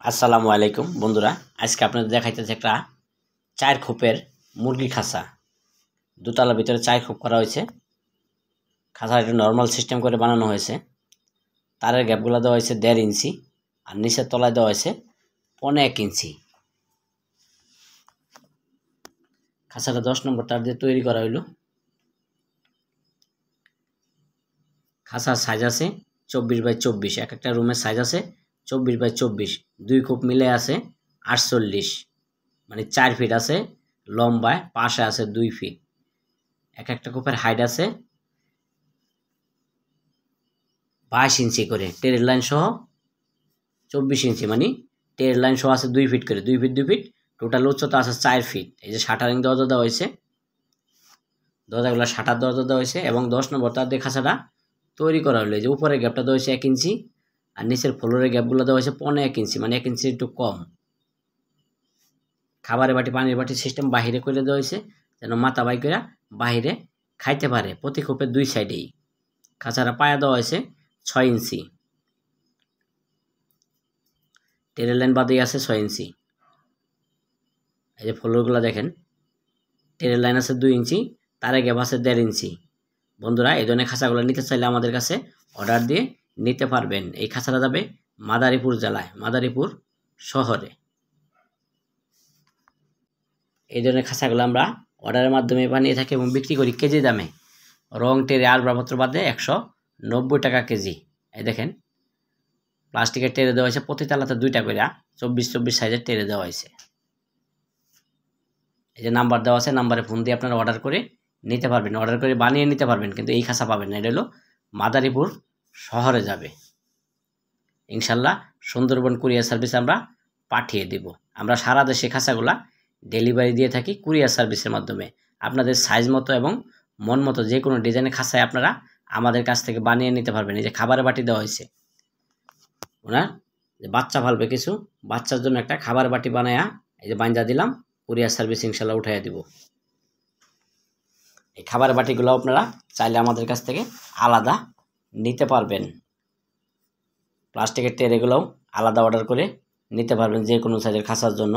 আসসালামু আলাইকুম বন্ধুরা, আজকে আপনাদের দেখাইতেছে একটা 4 খোপের মুরগি খাঁচা। দোতলার ভিতরে 4 খোপ করা হয়েছে। খাঁচা একটা নর্মাল সিস্টেম করে বানানো হয়েছে। তারের গ্যাপগুলো দেওয়া হয়েছে 1.5 ইঞ্চি আর নিচের তলায় দেওয়া হয়েছে 1.5 ইঞ্চি। খাঁচাটা 10 নম্বর তার দিয়ে তৈরি করা হইল। খাঁচার সাইজ আছে 24x24, এক একটা রুমের সাইজ আছে 24x24, 2 খোপ মিলে আছে 48, মানে 4 ফিট আছে লম্বায়, পাশে আছে 2 ফিট। এক একটা খোপের হাইট আছে 22 ইঞ্চি করে, টেরের লাইন সহ 24 ইঞ্চি, মানে টেরের লাইন সহ আছে 2 ফিট করে, 2 ফিট 2 ফিট, টোটাল উচ্চতা আছে 4 ফিট। এই যে শাটারিং দরজা দেওয়া হয়েছে, দরজাগুলো শাটার দরজা দেওয়া হয়েছে এবং 10 নম্বর তার দিয়ে খাঁচাটা তৈরি করা হলো। এই যে উপরের গ্যাপটা দেওয়া হয়েছে 1 ইঞ্চি আর নিচের ফ্লোরের গ্যাপগুলো দেওয়া হয়েছে 1.5 ইঞ্চি, মানে 1 ইঞ্চি একটু কম। খাবারের বাটি, পানির বাটি সিস্টেম বাহিরে করে দেওয়া হয়েছে যেন মাথা বাই করে বাহিরে খাইতে পারে, প্রতি খোপের 2 সাইডেই। খাঁচাটা পায়া দেওয়া হয়েছে 6 ইঞ্চি, টেরের লাইন বাদেই আছে 6 ইঞ্চি। এই যে ফ্লোরগুলো দেখেন, টেরের লাইন আছে 2 ইঞ্চি, তারে গ্যাপ আছে 1.5 ইঞ্চি। বন্ধুরা, এই ধরনের খাঁচাগুলো নিতে চাইলে আমাদের কাছে অর্ডার দিয়ে নিতে পারবেন। এই খাঁচাটা যাবে মাদারীপুর জেলায়, মাদারীপুর শহরে। এই ধরনের খাঁচাগুলো আমরা অর্ডারের মাধ্যমে বানিয়ে থাকি এবং বিক্রি করি কেজি দামে। রং, টেরে, আসবাবপত্র বাদে 190 টাকা কেজি। এই দেখেন, প্লাস্টিকের টেরে দেওয়া হয়েছে, প্রতি তালাতে 2টা করে 24-24 সাইজের টেরে দেওয়া হয়েছে। এই যে নাম্বার দেওয়া আছে, নাম্বারে ফোন দিয়ে আপনারা অর্ডার করে নিতে পারবেন, অর্ডার করে বানিয়ে নিতে পারবেন। কিন্তু এই খাঁচা পাবেন না, এটা হলো মাদারীপুর শহরে যাবে। ইনশাল্লাহ সুন্দরবন কুরিয়ার সার্ভিস আমরা পাঠিয়ে দেব। আমরা সারা দেশে খাঁচাগুলা ডেলিভারি দিয়ে থাকি কুরিয়ার সার্ভিসের মাধ্যমে। আপনাদের সাইজ মতো এবং মন মতো যে কোনো ডিজাইনের খাঁচায় আপনারা আমাদের কাছ থেকে বানিয়ে নিতে পারবেন। এই যে খাবারের বাটি দেওয়া হয়েছে, ওনার যে বাচ্চা ফালবে কিছু, বাচ্চার জন্য একটা খাবার বাটি বানায়া এই যে বাঞ্জা দিলাম, কুরিয়ার সার্ভিস ইনশাল্লাহ উঠাইয়া দিব। এই খাবার বাটিগুলো আপনারা চাইলে আমাদের কাছ থেকে আলাদা নিতে পারবেন। প্লাস্টিকের টেরেগুলোও আলাদা অর্ডার করে নিতে পারবেন যে কোনো সাইজের খাঁচার জন্য।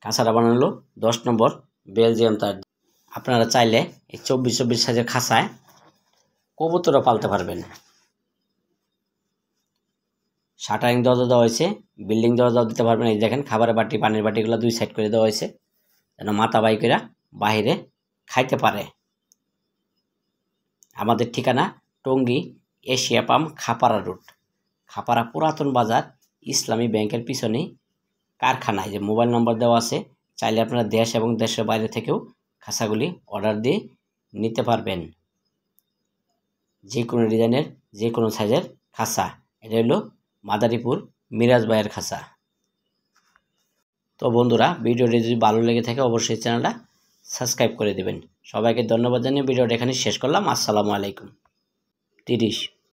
খাঁচাটা বানানো 10 নম্বর বেলজিয়াম তার। আপনারা চাইলে এই 24-24 সাইজের খাঁচায় কবুতরও পালতে পারবেন। শাটারিং দরজা দেওয়া হয়েছে, বিল্ডিং দরজাও দিতে পারবেন। এই দেখেন, খাবারের বাটি, পানির বাটিগুলো 2 সাইড করে দেওয়া হয়েছে যেন মাথা বাই করে বাহিরে খাইতে পারে। আমাদের ঠিকানা Tongi Asia pump, Khapara road, Khapara পুরাতন বাজার, ইসলামী ব্যাংকের পিছনেই কারখানায়। যে মোবাইল নম্বর দেওয়া আছে, চাইলে আপনারা দেশ এবং দেশের বাইরে থেকেও খাঁচাগুলি অর্ডার দিয়ে নিতে পারবেন। যে কোনো ডিজাইনের, যে কোনো সাইজের খাঁচা। এটা হলো মাদারীপুর মিরাজ ভাইয়ের খাঁচা। তো বন্ধুরা, ভিডিওটি যদি ভালো লেগে থাকে অবশ্যই চ্যানেলটা সাবস্ক্রাইব করে দেবেন। সবাইকে ধন্যবাদ জানিয়ে ভিডিওটা এখানে শেষ করলাম। আসসালামু আলাইকুম। 30